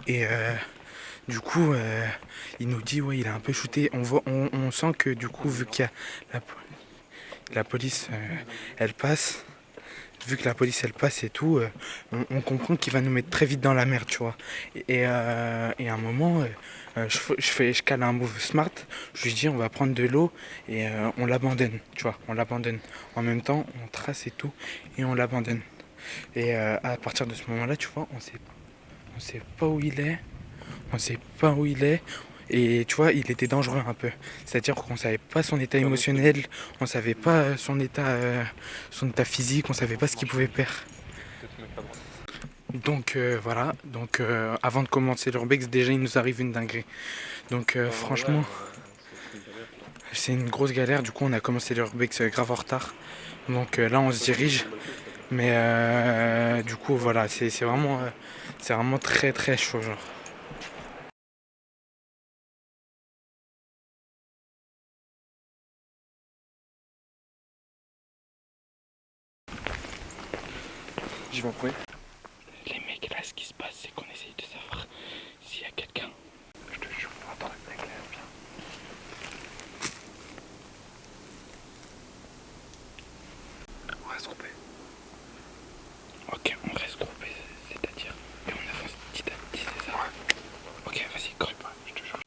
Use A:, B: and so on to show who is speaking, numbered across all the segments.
A: Et du coup, il nous dit, ouais, il a un peu shooté. On sent que du coup, vu qu'il y a la, la police, elle passe, vu que la police elle passe et tout, on comprend qu'il va nous mettre très vite dans la merde, tu vois. Et à un moment, je cale un move smart, je lui dis on va prendre de l'eau et on l'abandonne, tu vois, on l'abandonne. En même temps, on trace et tout et on l'abandonne. Et à partir de ce moment-là, tu vois, on sait pas où il est, on sait pas où il est. Et tu vois, il était dangereux un peu. C'est-à-dire qu'on savait pas son état émotionnel, on savait pas son état physique, on savait pas ce qu'il pouvait faire. Donc voilà, donc avant de commencer l'urbex, déjà il nous arrive une dinguerie. Donc franchement, c'est une grosse galère. Du coup, on a commencé l'urbex grave en retard. Donc là, on se dirige. Mais du coup, voilà, c'est vraiment très très chaud, genre.
B: J'y vais en premier.
A: Les mecs, là, ce qui se passe, c'est qu'on essaye de savoir s'il y a quelqu'un.
B: Je te jure, attends, éclaire bien. On reste groupé.
A: Ok, on reste groupé, c'est-à-dire. Et on avance petit à petit, c'est ça? Ouais. Ok, vas-y, corps.
B: Je te jure.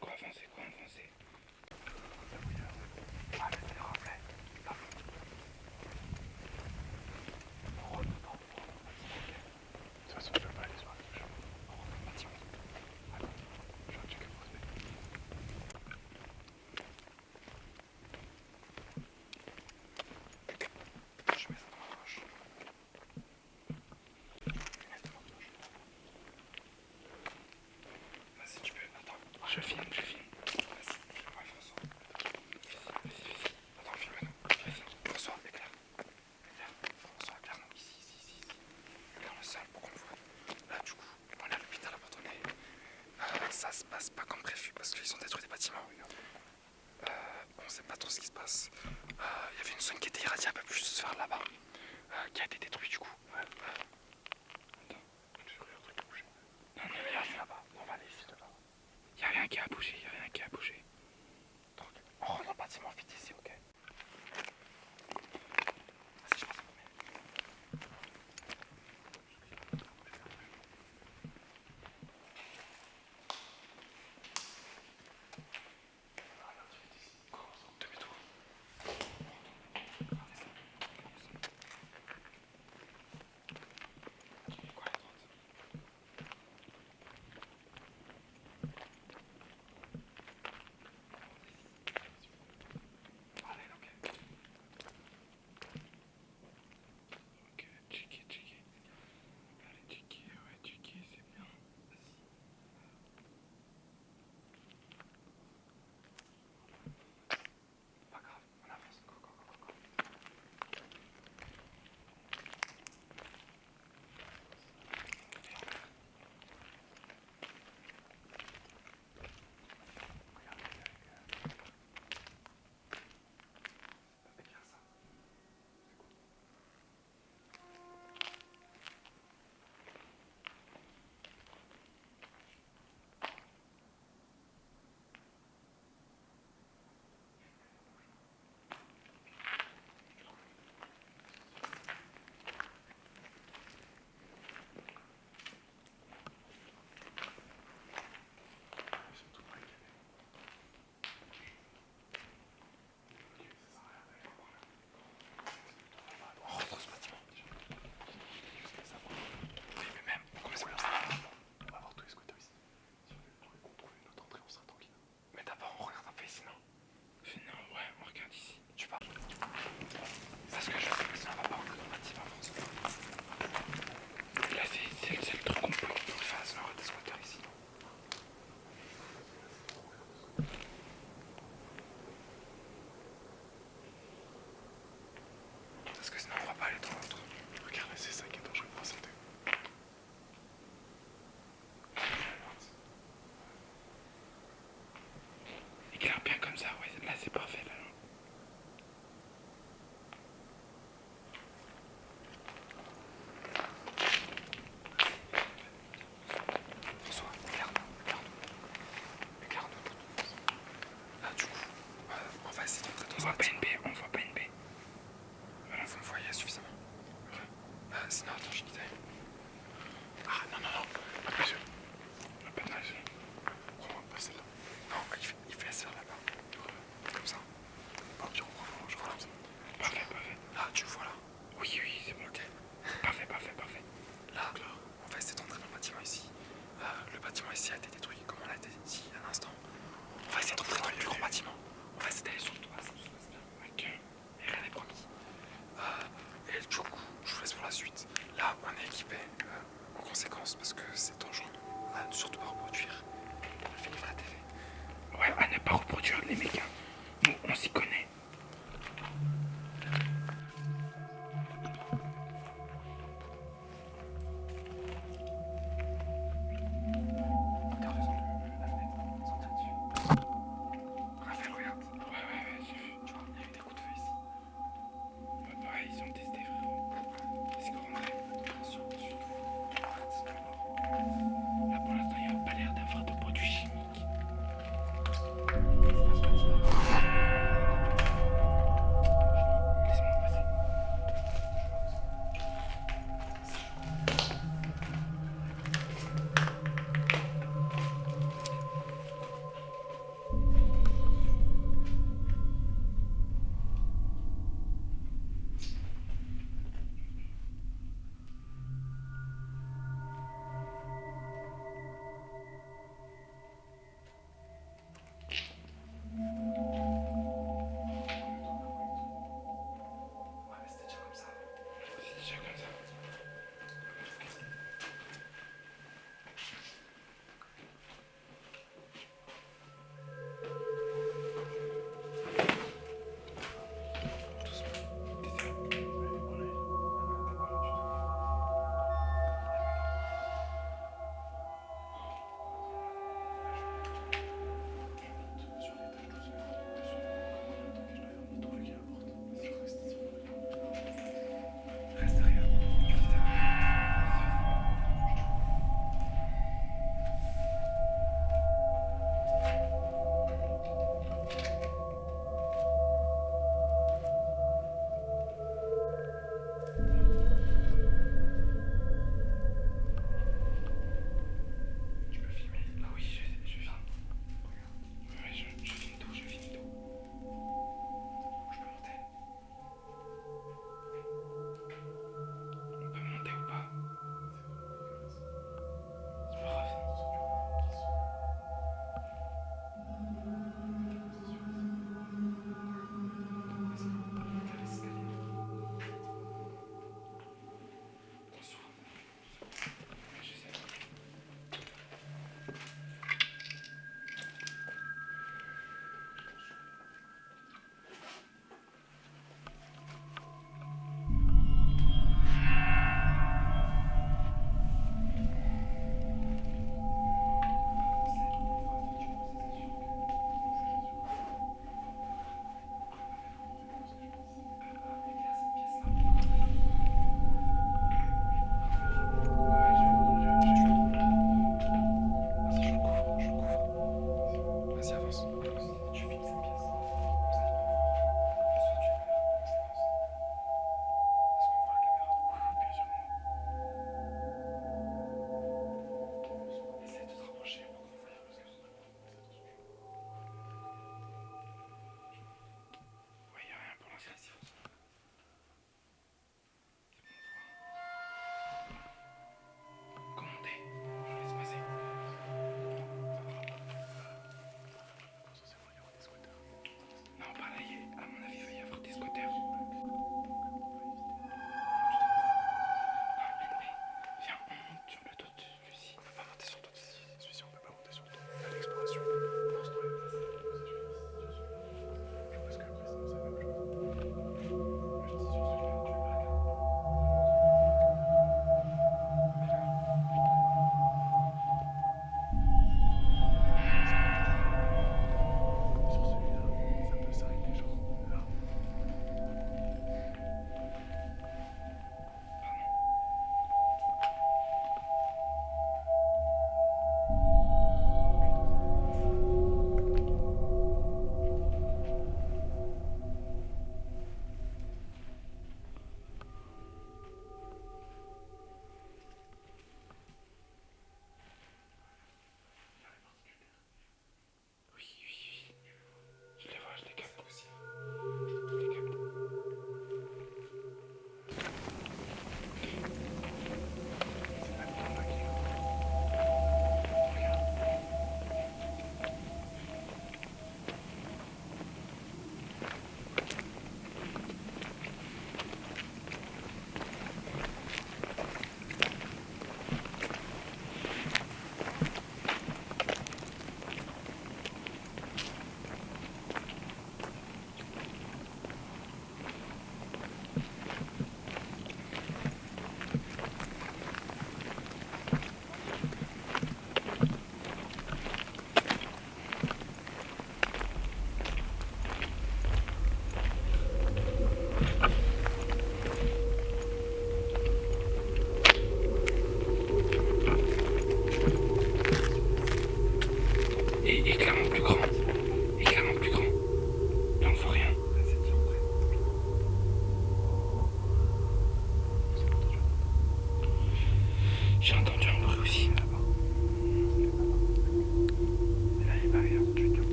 A: Quoi avancer, quoi avancer?
B: Ah, mais c'est les reflets. À fond. On rentre dedans. De toute façon, je vais pas aller sur la touche. On rentre dans le bâtiment. Attends, je vais checker pour se mettre. Je mets ça dans ma poche. Lunettes dans ma poche. Vas-y, tu peux. Attends.
A: Je filme, je filme.
B: Vas-y, filme-moi, François. Attends, filme-nous. Vas-y. François, éclaire. Éclaire. François, éclaire-nous. Ici, ici, ici, ici. Éclaire le sol pour qu'on le voit. Là, du coup, on est à l'hôpital abandonné. Ça se passe pas comme prévu parce qu'ils ont détruit des bâtiments. On sait pas trop ce qui se passe. Il y avait une zone qui était irradiée un peu plus vers là-bas, qui a été détruite du coup. Attends, j'ai cru un truc qui bougeait.
A: Non, non,
B: Il y avait rien là-bas. On va aller ici là-bas.
A: y a rien qui a bougé, y a rien qui a bougé.
B: Donc, on rentre dans le bâtiment vite ici, ok? Vas-y, je passe en premier. Demi-tour. voit pas une baie, on voit pas une baie. Voilà, vous me voyez suffisamment. Sinon, attends, j'ai une idée. Ah non, non, non, pas de yeux. Pas de yeux. On va passer là. Non, il fait laisser là-bas. Comme ça. Bon, tu reprends, je vois comme ça. Parfait, parfait. Là, tu le vois là. Oui, oui, c'est bon, ok. Parfait, parfait, parfait. Là, on va essayer d'entrer dans le bâtiment ici. Le bâtiment ici a été détruit, comme on l'a dit ici à l'instant. On va essayer d'entrer dans le plus grand bâtiment. On va essayer d'aller sur le toit, ça se passe bien. Ouais.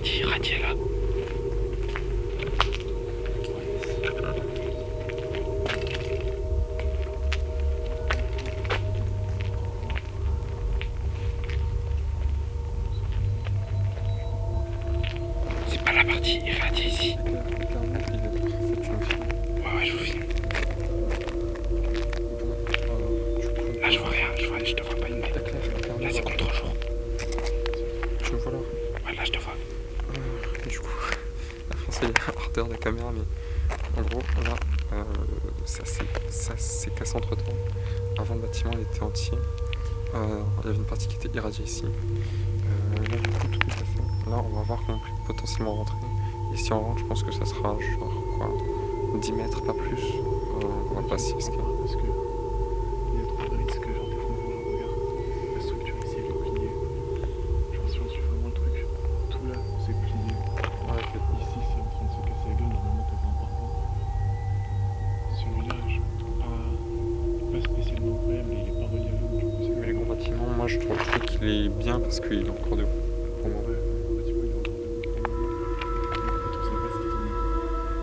A: partie irradiée là. C'est pas la partie irradiée ici. Ouais, je vous filme. Là, je vois rien, je te vois pas une bête. Là, c'est contre-jour.
C: Je me vois là.
A: Ouais, là, je te vois.
C: Du coup, la France elle est hors dehors de la caméra, mais en gros, là, ça s'est cassé entre temps. Avant, le bâtiment il était entier. Il y avait une partie qui était irradiée ici. Là, du coup, tout est cassé. Là, on va voir qu'on peut potentiellement rentrer. Et si on rentre, je pense que ça sera genre quoi, 10 mètres, pas plus. On va passer ce qu'il y a.
D: Parce que il y a trop de risques, genre des fois on regarde la structure ici elle est pliée. Genre si on suit vraiment le truc, tout là c'est plié.
C: Ouais,
D: Ici c'est en train de se casser la gueule, normalement t'avais un pare-vent. Celui-là, pas spécialement incroyable et il est pas relié à l'eau, du coup c'est
C: mais les grands bâtiments, moi je trouve qu'il est bien parce qu'il est encore debout. Pour moi.
D: ouais, le bâtiment il est encore debout. On sait pas ce qu'ils ont mis.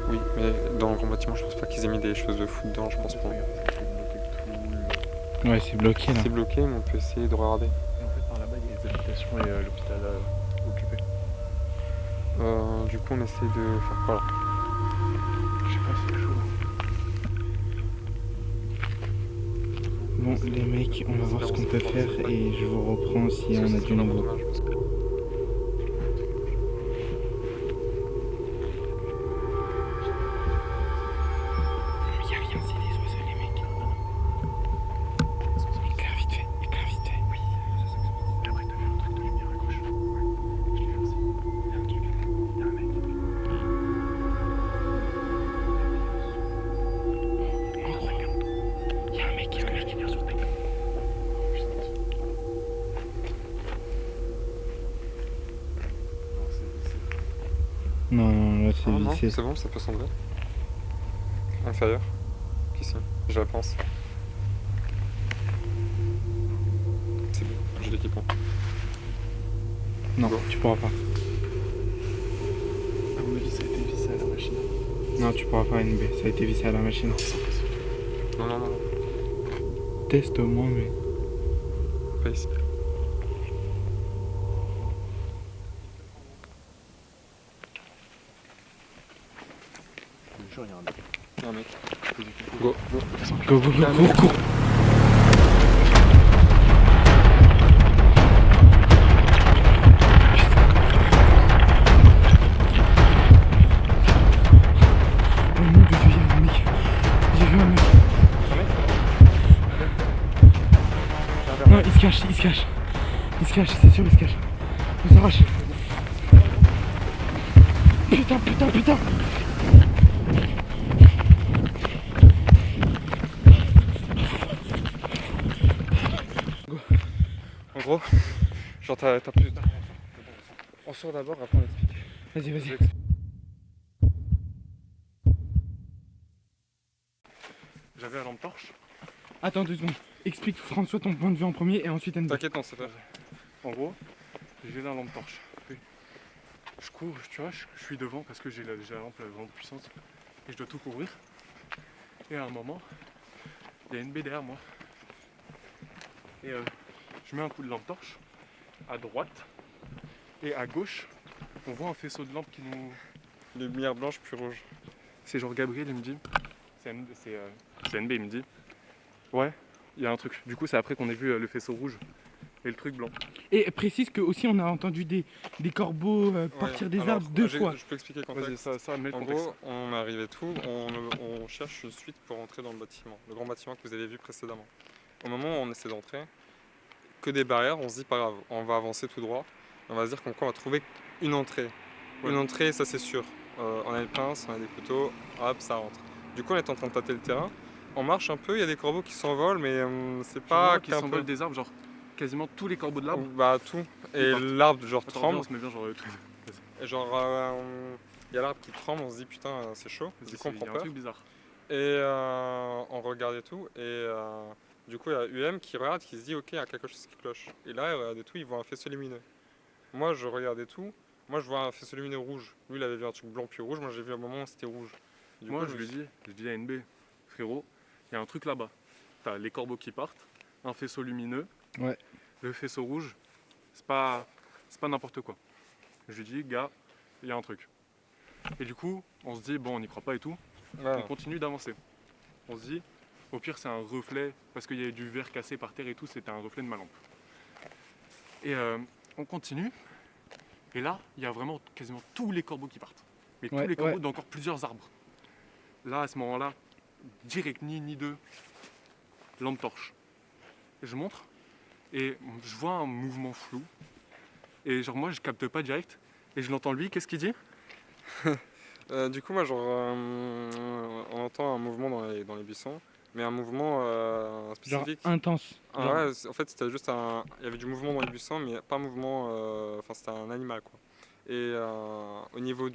C: Oui, mais dans le grand bâtiment, je pense pas qu'ils aient mis des choses de fou dedans, je pense pas.
D: Regarde, c'est bloqué tout le...
A: Ouais, c'est bloqué là.
C: C'est bloqué, mais on peut essayer de regarder.
D: Et en fait par là-bas il y a les habitations et l'hôpital occupé.
C: Du coup, on essaie de faire quoi là?
D: Je sais pas, c'est chaud.
A: Bon, les mecs, on va voir ce qu'on peut faire et je vous reprends si on a du nouveau. Y'a rien, c'est des oiseaux, les mecs. Éclaire vite fait, oui.
D: Et après t'as vu un truc de lumière à gauche. Ouais, je l'ai vu aussi. Il y a un truc là, il y a un mec.
A: Il y a un mec qui vient sur ta gueule. Non, là
C: Ah non, c'est bon, ça peut sembler. Inférieur. Ici, je la pense. C'est bon, j'ai l'équipement.
A: Non,
C: Go.
A: tu pourras pas.
D: À mon avis ça a été vissé à la machine.
A: Non, tu pourras pas NB, ça a été vissé à la machine.
C: Non, non, non,
A: Teste au moins, mais.
C: pas ici.
D: Je te jure, il y a un mec.
C: Il y a un mec.
D: Go.
A: Go, go, go, go, go. Oh mon dieu, il y a un mec. J'ai vu un mec. Non, il se cache, il se cache. Il se cache, c'est sûr, il se cache. On s'arrache. Putain, putain, putain.
C: En gros, genre t'as plus d'informations. On sort d'abord, après on explique.
A: Vas-y, vas-y.
D: J'avais la lampe torche.
A: Attends 2 secondes. Explique François ton point de vue en premier et ensuite NB.
C: T'inquiète, on sait faire.
D: En gros, j'ai la lampe torche. Je cours, tu vois, je suis devant parce que j'ai la lampe vraiment puissante et je dois tout couvrir. Et à un moment, il y a une baie derrière moi. Et je mets un coup de lampe torche à droite et à gauche, on voit un faisceau de lampe qui nous.
C: Lumière blanche puis rouge.
D: C'est genre Gabriel, il me dit. C'est NB, il me dit. Ouais, il y a un truc. Du coup, c'est après qu'on ait vu le faisceau rouge et le truc blanc.
A: Et précise que aussi on a entendu des corbeaux partir des arbres 2 fois.
C: Je peux expliquer le
D: Vas-y,
C: contexte.
D: ça met le
C: En
D: contexte.
C: gros, on est arrivé tout, on cherche une suite pour entrer dans le bâtiment, le grand bâtiment que vous avez vu précédemment. Au moment où on essaie d'entrer, que des barrières, on se dit pas grave, on va avancer tout droit, on va se dire qu'on va trouver une entrée.
D: Ouais.
C: Une entrée, ça c'est sûr. On a une pince, on a des couteaux, hop, ça rentre. Du coup, on est en train de tâter le terrain, on marche un peu, il y a des corbeaux qui s'envolent, mais c'est pas
D: qui s'envolent des arbres, genre quasiment tous les corbeaux de l'arbre.
C: Bah tout. Et
D: partent.
C: l'arbre genre
D: Attends,
C: tremble.
D: viens, on se met bien genre le truc.
C: Et genre, il y a l'arbre qui tremble, on se dit putain, c'est chaud. Du coup, on
D: Il y
C: prend
D: a un
C: peur.
D: truc bizarre.
C: Et on regarde et tout. Et du coup, il y a UM qui regarde, qui se dit ok, il y a quelque chose qui cloche. Et là, il regarde et tout, il voit un faisceau lumineux. Moi, je regarde et tout. moi je vois un faisceau lumineux rouge. Lui il avait vu un truc blanc puis rouge, moi j'ai vu à un moment où c'était rouge. Du
D: Moi,
C: coup,
D: je lui dis à NB, frérot, il y a un truc là-bas. T'as les corbeaux qui partent, un faisceau lumineux.
A: Ouais.
D: Le faisceau rouge, c'est pas n'importe quoi. Je lui dis, gars, il y a un truc. Et du coup, on se dit, bon, on n'y croit pas et tout.
C: voilà.
D: On continue d'avancer. On se dit, au pire, c'est un reflet, parce qu'il y avait du verre cassé par terre et tout, c'était un reflet de ma lampe. Et on continue. Et là, il y a vraiment quasiment tous les corbeaux qui partent. Mais
A: Ouais,
D: tous les corbeaux
A: ouais.
D: d'encore plusieurs arbres. Là, à ce moment-là, direct, ni deux, lampe torche. Et je montre, et je vois un mouvement flou. Et genre, moi, je capte pas direct. Et je l'entends lui, qu'est-ce qu'il dit?
C: Du coup, moi, on entend un mouvement dans les buissons, mais un mouvement
A: Genre
C: spécifique.
A: intense.
C: Ah
A: Genre-
C: ouais, en fait, c'était juste il y avait du mouvement dans les buissons, mais pas un mouvement. Enfin, c'était un animal, quoi. Et au niveau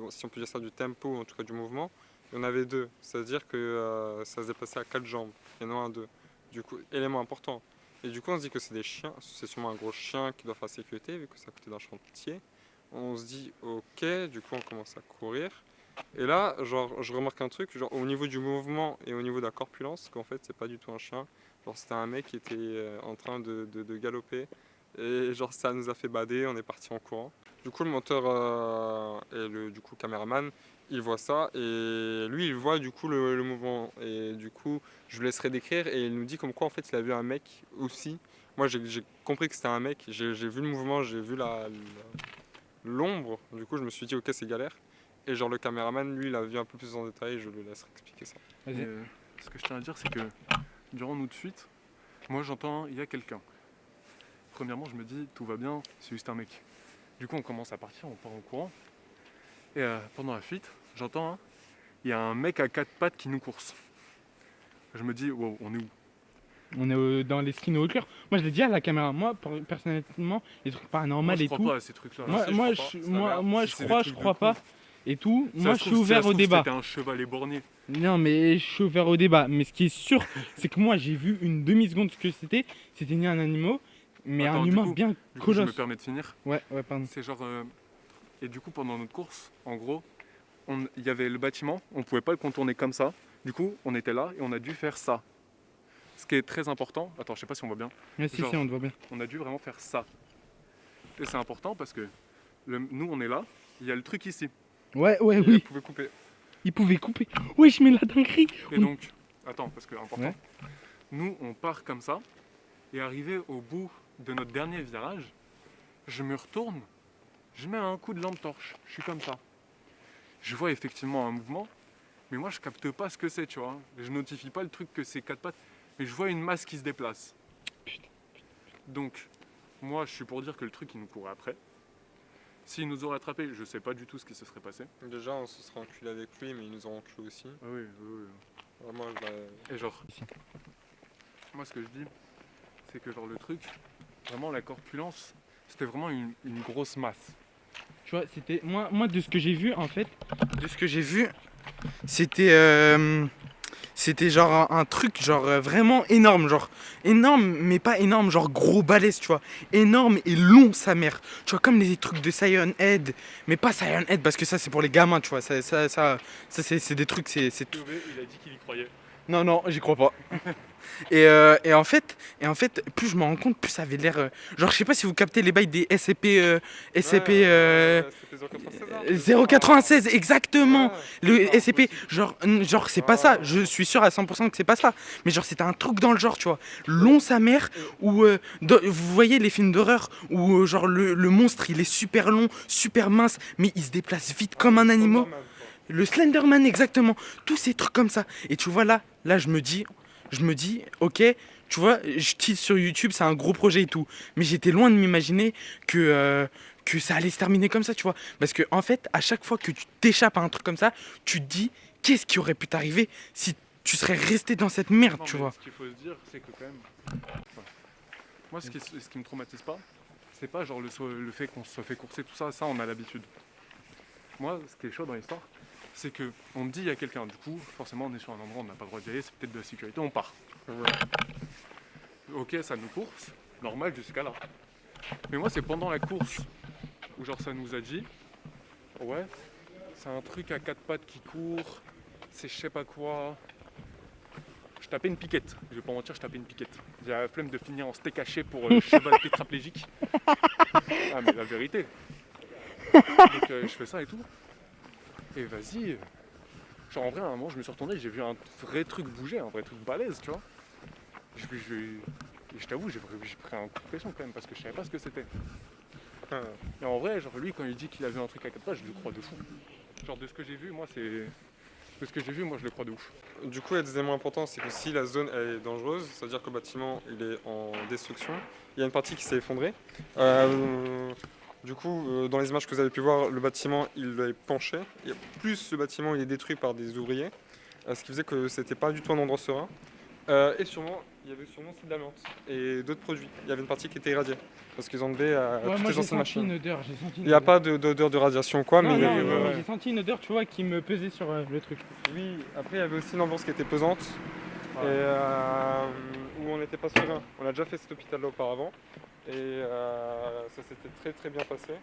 C: si on peut dire ça, du tempo, en tout cas du mouvement, il y en avait deux. C'est-à-dire que ça se déplaçait à 4 jambes. Il y en a un, deux. Du coup, élément important. Et du coup, on se dit que c'est des chiens. C'est sûrement un gros chien qui doit faire sécurité, vu que c'est à côté d'un chantier. On se dit, ok, du coup, on commence à courir. Et là, genre, je remarque un truc, genre, au niveau du mouvement et au niveau de la corpulence, qu'en fait, c'est pas du tout un chien. Genre, c'était un mec qui était en train de galoper. Et genre, ça nous a fait bader, on est parti en courant. Du coup, le monteur et le caméraman, il voit ça et lui, il voit du coup le mouvement. Et du coup, je le laisserai décrire et il nous dit comme quoi, en fait, il a vu un mec aussi. Moi, j'ai compris que c'était un mec. J'ai vu le mouvement, j'ai vu l'ombre. Du coup, je me suis dit, ok, c'est galère. Et genre, le caméraman, lui, il a vu un peu plus en détail. Je le laisserai expliquer ça.
A: Vas-y.
D: Et, ce que je tiens à dire, c'est que durant notre fuite, moi j'entends, il y a quelqu'un. Premièrement, je me dis, tout va bien, c'est juste un mec. Du coup, on commence à partir, on part en courant. Et pendant la fuite, j'entends, il y a un mec à 4 pattes qui nous course. Je me dis, wow, on est où?
A: On est dans les skins au cœur. Moi, je l'ai dit à la caméra. Moi, personnellement, les trucs paranormaux
D: Moi, je
A: et
D: crois
A: tout.
D: pas à ces trucs-là.
A: Moi,
D: Si,
A: moi,
D: crois pas,
A: je,
D: c'est la
A: moi,
D: merde.
A: moi,
D: Si
A: je
D: c'est des
A: crois,
D: trucs
A: je
D: de
A: crois
D: fou.
A: pas. Et tout.
D: Ça
A: Moi,
D: se
A: je suis
D: trouve,
A: ouvert au débat.
D: C'était un cheval éborgné.
A: Non, mais je suis ouvert au débat. Mais ce qui est sûr, c'est que moi, j'ai vu une demi-seconde ce que c'était. C'était ni un animal, mais
D: Attends,
A: un
D: du
A: humain
D: coup-
A: bien
D: Du coup, je me
A: colosse.
D: permets de finir.
A: Ouais, pardon.
D: C'est genre. Et du coup, pendant notre course, en gros, il y avait le bâtiment, on pouvait pas le contourner comme ça. Du coup, on était là et on a dû faire ça. Ce qui est très important. Attends, je sais pas si on voit bien.
A: Ouais, si,
D: Genre-
A: si, on te voit bien.
D: On a dû vraiment faire ça. Et c'est important parce que nous, on est là, il y a le truc ici.
A: Ouais,
C: Et
A: oui.
C: vous pouvez couper.
A: Il pouvait couper. Wesh, mais la dinguerie.
D: Et donc, attends, parce que important.
A: Ouais.
D: Nous, on part comme ça. Et arrivé au bout de notre dernier virage, je me retourne, je mets un coup de lampe torche. Je suis comme ça. Je vois effectivement un mouvement, mais moi je capte pas ce que c'est, tu vois. Je notifie pas le truc que c'est 4 pattes, mais je vois une masse qui se déplace.
A: Putain.
D: Donc, moi je suis pour dire que le truc il nous courait après. S'il nous aurait attrapé, je sais pas du tout ce qui se serait passé.
C: Déjà, on se serait enculé avec lui, mais ils nous ont enculé aussi.
D: Ah oui, oui, oui.
C: Vraiment,
D: Et genre,
A: Ici.
D: moi ce que je dis, c'est que genre le truc, vraiment la corpulence, c'était vraiment une grosse masse.
A: Tu vois, c'était. Moi, de ce que j'ai vu, en fait. De ce que j'ai vu, c'était. C'était genre un truc genre vraiment énorme, genre énorme mais pas énorme, genre gros balèze, tu vois, énorme et long sa mère, tu vois, comme les trucs de Cyan Head, mais pas Cyan Head parce que ça c'est pour les gamins, tu vois, ça c'est des trucs, c'est tout.
D: Il a dit qu'il y croyait.
A: Non, j'y crois pas. Et en fait, plus je me rends compte, plus ça avait l'air. Genre, je sais pas si vous captez les bails des SCP. 096, exactement! Le SCP, genre c'est pas ça, je suis sûr à 100% que c'est pas ça. Mais genre, c'était un truc dans le genre, tu vois. Long sa mère, où. Vous voyez les films d'horreur où, genre, le monstre il est super long, super mince, mais il se déplace vite comme un animal. Le Slenderman, exactement. Tous ces trucs comme ça. Et tu vois, là je me dis, ok, tu vois, je tease sur YouTube, c'est un gros projet et tout. Mais j'étais loin de m'imaginer que ça allait se terminer comme ça, tu vois. Parce que, en fait, à chaque fois que tu t'échappes à un truc comme ça, tu te dis, qu'est-ce qui aurait pu t'arriver si tu serais resté dans cette merde,
D: Non,
A: tu
D: mais
A: vois.
D: Ce qu'il faut se dire, c'est que quand même. Enfin, moi, ce qui me traumatise pas, c'est pas genre le fait qu'on se fait courser, tout ça, on a l'habitude. Moi, ce qui est chaud dans l'histoire, c'est que on me dit il y a quelqu'un, du coup, forcément, on est sur un endroit, on n'a pas le droit d'y aller, c'est peut-être de la sécurité, on part. Ok, ça nous course, normal jusqu'à là. Mais moi, c'est pendant la course où genre ça nous a dit ouais, c'est un truc à 4 pattes qui court, c'est je sais pas quoi. Je tapais une piquette, je vais pas mentir, je tapais une piquette. J'ai la flemme de finir en steak haché pour cheval tétraplégique. Ah mais la vérité. Donc je fais ça et tout. Et vas-y. Genre en vrai à un moment je me suis retourné, j'ai vu un vrai truc bouger, un vrai truc balèze, tu vois. Et je t'avoue, j'ai pris un coup de pression quand même parce que je savais pas ce que c'était. Et en vrai, genre lui quand il dit qu'il a vu un truc à 4 pattes, je le crois de fou. Genre de ce que j'ai vu, moi c'est. De ce que j'ai vu, moi je le crois de ouf.
C: Du coup, il y a des éléments importants, c'est que si la zone elle est dangereuse, c'est-à-dire que le bâtiment il est en destruction, il y a une partie qui s'est effondrée. Du coup, dans les images que vous avez pu voir, le bâtiment il est penché, et plus le bâtiment il est détruit par des ouvriers, ce qui faisait que c'était pas du tout un endroit serein. Et sûrement, il y avait sûrement aussi de l'amiante et d'autres produits. Il y avait une partie qui était irradiée parce qu'ils enlevaient toutes
E: moi
C: les
E: j'ai
C: anciennes
E: senti
C: machines.
E: une odeur, j'ai senti une
C: Il n'y a
E: odeur.
C: pas d'odeur de radiation quoi, mais
E: Non,
C: il y
E: non,
C: avait,
E: non,
C: ouais.
E: j'ai senti une odeur, tu vois, qui me pesait sur le truc.
C: Oui, après il y avait aussi une ambiance qui était pesante
D: Ouais.
C: et où on n'était pas serein. On a déjà fait cet hôpital-là auparavant et ça s'était très très bien passé.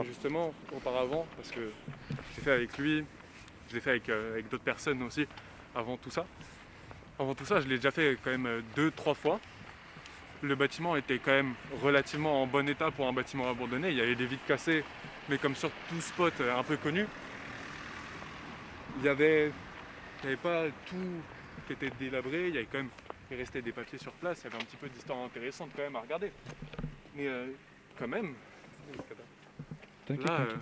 D: Justement, auparavant, parce que je l'ai fait avec lui, je l'ai fait avec d'autres personnes aussi avant tout ça. Avant tout ça, je l'ai déjà fait quand même 2-3 fois. Le bâtiment était quand même relativement en bon état pour un bâtiment abandonné. Il y avait des vitres cassées, mais comme sur tout spot un peu connu, il y avait pas tout qui était délabré. Il y avait quand même, il restait des papiers sur place. Il y avait un petit peu d'histoire intéressante quand même à regarder. Mais quand même,
E: T'inquiète,
D: là,
E: t'inquiète.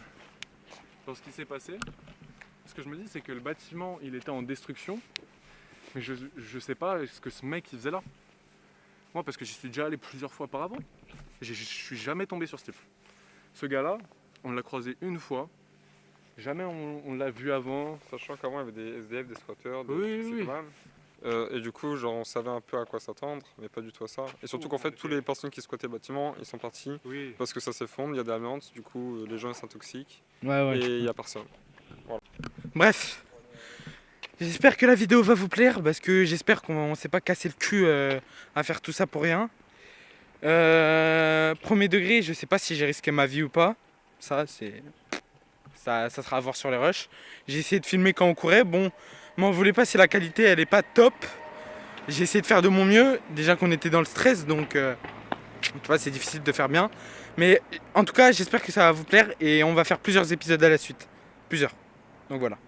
D: dans ce qui s'est passé, ce que je me dis, c'est que le bâtiment, il était en destruction, mais je sais pas ce que ce mec il faisait là. Moi, parce que j'y suis déjà allé plusieurs fois auparavant, je suis jamais tombé sur ce type. Ce gars-là, on l'a croisé une fois, jamais on l'a vu avant.
C: Sachant qu'avant il y avait des SDF, des squatteurs, des
D: Oui,
C: trucs
D: oui.
C: quand même. Et du coup, genre, on savait un peu à quoi s'attendre, mais pas du tout à ça. Et surtout qu'en fait, toutes les personnes qui squattaient le bâtiment, ils sont partis
D: Oui.
C: parce que ça s'effondre, il y a de l'amiante, du coup, les gens ils s'intoxiquent
E: Ouais,
C: et il n'y a personne.
A: Bref, j'espère que la vidéo va vous plaire parce que j'espère qu'on s'est pas cassé le cul à faire tout ça pour rien. Premier degré, je sais pas si j'ai risqué ma vie ou pas. Ça sera à voir sur les rushs. J'ai essayé de filmer quand on courait. Bon, m'en voulez pas si la qualité elle est pas top. J'ai essayé de faire de mon mieux. Déjà qu'on était dans le stress, donc tu vois, c'est difficile de faire bien. Mais en tout cas, j'espère que ça va vous plaire et on va faire plusieurs épisodes à la suite. Plusieurs. Donc voilà.